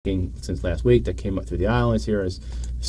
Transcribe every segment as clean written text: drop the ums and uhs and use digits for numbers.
since last week that came up through the islands here is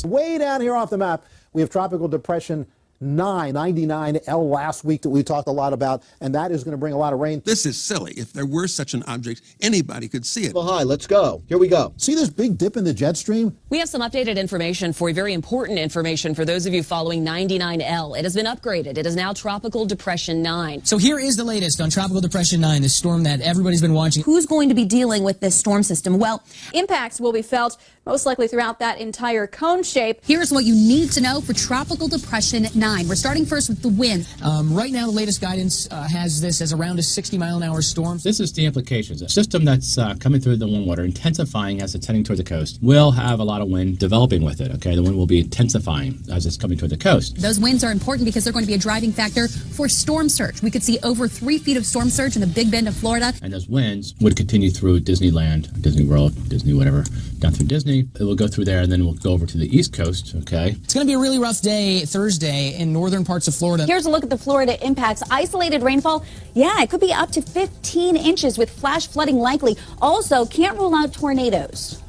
way down here off the map. We have Tropical Depression 99L last week that we talked a lot about, and that is going to bring a lot of rain. This is silly. If there were such an object, anybody could see it. Well, hi, let's go. Here we go. See this big dip in the jet stream? We have some updated information for you, very important information for those of you following 99L. It has been upgraded. It is now Tropical Depression 9. So here is the latest on Tropical Depression 9, the storm that everybody's been watching. Who's going to be dealing with this storm system? Well, impacts will be felt most likely throughout that entire cone shape. Here's what you need to know for Tropical Depression 9. We're starting first with the wind. Right now, the latest guidance has this as around a 60-mile-an-hour storm. This is the implications. A system that's coming through the warm water, intensifying as it's heading toward the coast, will have a lot of wind developing with it. Okay, the wind will be intensifying as it's coming toward the coast. Those winds are important because they're going to be a driving factor for storm surge. We could see over 3 feet of storm surge in the Big Bend of Florida. And those winds would continue through Disneyland, Disney World, Disney whatever, down through Disney. It will go through there, and then we'll go over to the East Coast, okay? It's going to be a really rough day Thursday in northern parts of Florida. Here's a look at the Florida impacts. Isolated rainfall, yeah, it could be up to 15 inches with flash flooding likely. Also, can't rule out tornadoes.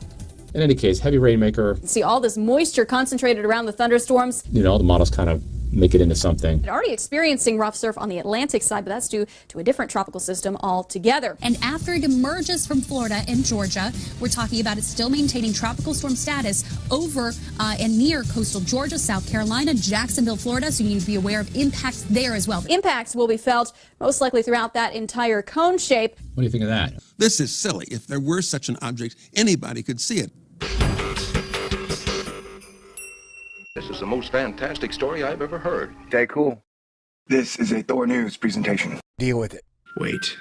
In any case, heavy rainmaker. See all this moisture concentrated around the thunderstorms. You know, the models kind of make it into something. Already experiencing rough surf on the Atlantic side, but that's due to a different tropical system altogether. And after it emerges from Florida and Georgia, we're talking about it still maintaining tropical storm status over and near coastal Georgia, South Carolina, Jacksonville, Florida. So you need to be aware of impacts there as well. Impacts will be felt most likely throughout that entire cone shape. What do you think of that? This is silly. If there were such an object, anybody could see it. This is the most fantastic story I've ever heard. Stay cool. This is a Thor News presentation. Deal with it. Wait.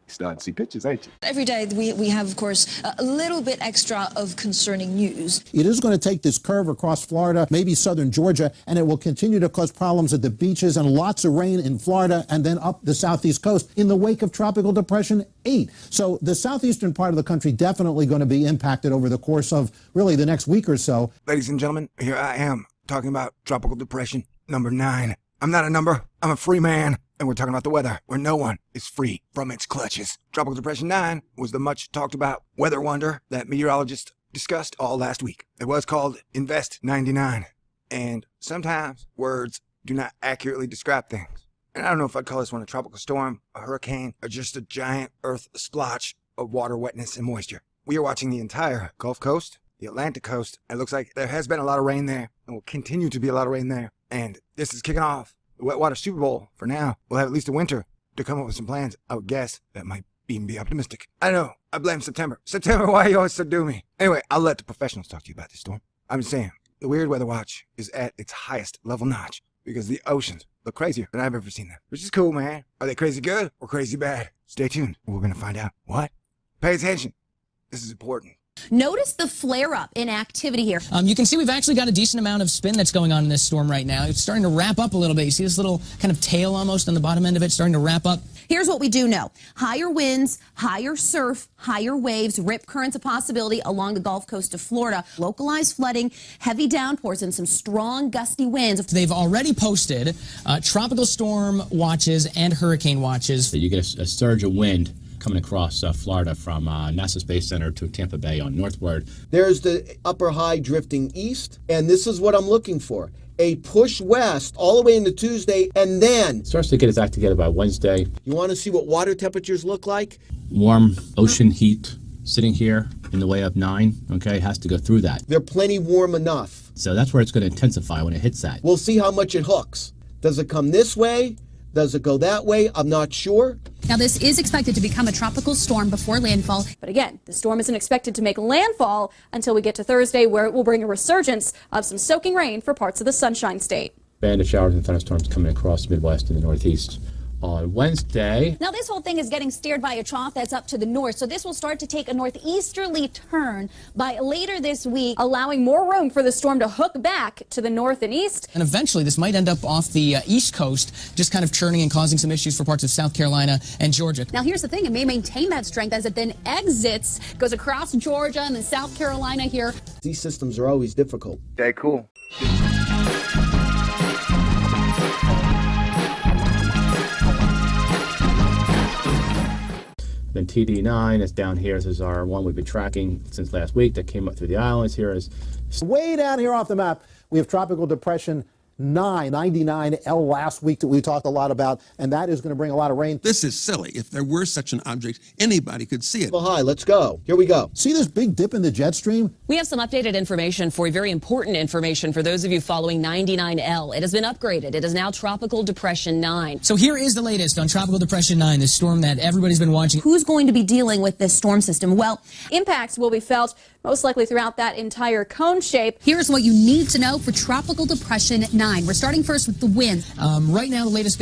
Starting to see pictures, ain't you? Every day we have, of course, a little bit extra of concerning news. It is going to take this curve across Florida, maybe southern Georgia, and it will continue to cause problems at the beaches and lots of rain in Florida and then up the southeast coast in the wake of Tropical Depression 8. So the southeastern part of the country definitely going to be impacted over the course of really the next week or so. Ladies and gentlemen, here I am talking about Tropical Depression number 9. I'm not a number. I'm a free man. And we're talking about the weather, where no one is free from its clutches. Tropical Depression 9 was the much talked about weather wonder that meteorologists discussed all last week. It was called Invest 99. And sometimes words do not accurately describe things. And I don't know if I'd call this one a tropical storm, a hurricane, or just a giant earth splotch of water wetness and moisture. We are watching the entire Gulf Coast, the Atlantic coast. It looks like there has been a lot of rain there and will continue to be a lot of rain there. And this is kicking off the Wetwater Super Bowl. For now, we'll have at least a winter to come up with some plans. I would guess that might even be optimistic. I know, I blame September. September, why you always subdue me? Anyway, I'll let the professionals talk to you about this storm. I'm just saying, the Weird Weather Watch is at its highest level notch because the oceans look crazier than I've ever seen them. Which is cool, man. Are they crazy good or crazy bad? Stay tuned. We're going to find out. What? Pay attention. This is important. Notice the flare-up in activity here. You can see we've actually got a decent amount of spin that's going on in this storm right now. It's starting to wrap up a little bit. You see this little kind of tail almost on the bottom end of it starting to wrap up. Here's what we do know. Higher winds, higher surf, higher waves, rip currents a possibility along the Gulf Coast of Florida. Localized flooding, heavy downpours, and some strong gusty winds. They've already posted tropical storm watches and hurricane watches. You get a surge of wind coming across Florida from NASA Space Center to Tampa Bay on northward. There's the upper high drifting east, and this is what I'm looking for. A push west all the way into Tuesday, and then Starts to get its act together by Wednesday. You want to see what water temperatures look like? Warm ocean heat sitting here in the way up 9, okay, has to go through that. They're plenty warm enough. So that's where it's going to intensify when it hits that. We'll see how much it hooks. Does it come this way? Does it go that way? I'm not sure. Now, this is expected to become a tropical storm before landfall. But again, the storm isn't expected to make landfall until we get to Thursday, where it will bring a resurgence of some soaking rain for parts of the Sunshine State. Band of showers and thunderstorms coming across the Midwest and the Northeast on Wednesday. Now, this whole thing is getting steered by a trough that's up to the north, so this will start to take a northeasterly turn by later this week, allowing more room for the storm to hook back to the north and east. And eventually this might end up off the east coast, just kind of churning and causing some issues for parts of South Carolina and Georgia. Now, here's the thing. It may maintain that strength as it then exits, goes across Georgia and then South Carolina here. These systems are always difficult. Stay cool. Then TD9 is down here. This is our one we've been tracking since last week that came up through the islands. Here is way down here off the map. We have Tropical Depression 99L last week that we talked a lot about, and that is going to bring a lot of rain. This is silly. If there were such an object, anybody could see it. Well, hi, let's go. Here we go. See this big dip in the jet stream? We have some updated information for you, very important information for those of you following 99L. It has been upgraded. It is now Tropical Depression 9. So here is the latest on Tropical Depression 9, this storm that everybody's been watching. Who's going to be dealing with this storm system? Well, impacts will be felt most likely throughout that entire cone shape. Here's what you need to know for Tropical Depression 9. We're starting first with the wind. Right now, the latest